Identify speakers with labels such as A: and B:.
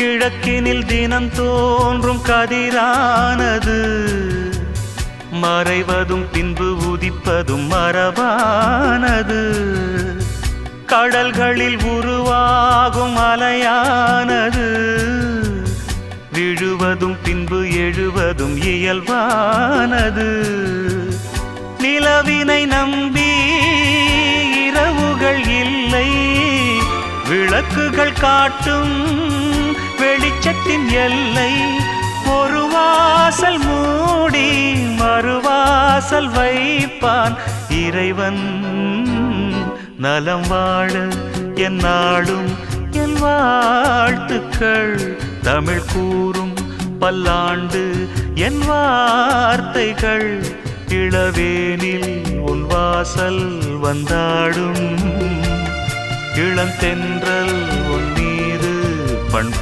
A: கிழக்கினில் தினம் தோன்றும் கதிரானது மறைவதும் பின்பு உதிப்பதும் மரபானது. கடல்களில் உருவாகும் அலையானது விழுவதும் பின்பு எழுவதும் இயல்பானது. நிலவினை நம்பி இரவுகள் இல்லை, விளக்குகள் காட்டும் வெளிச்சத்தின் எல்லை. ஒரு வாசல் மூடி மறுவாசல் வைப்பான் இறைவன். நலம் வாழ என் நாடும் என் வாழ்த்துக்கள். தமிழ் கூறும் பல்லாண்டு என் வார்த்தைகள். இளவேனில் உன் வாசல் வந்தாடும் இளந்தென்றல் உன் மீது பண்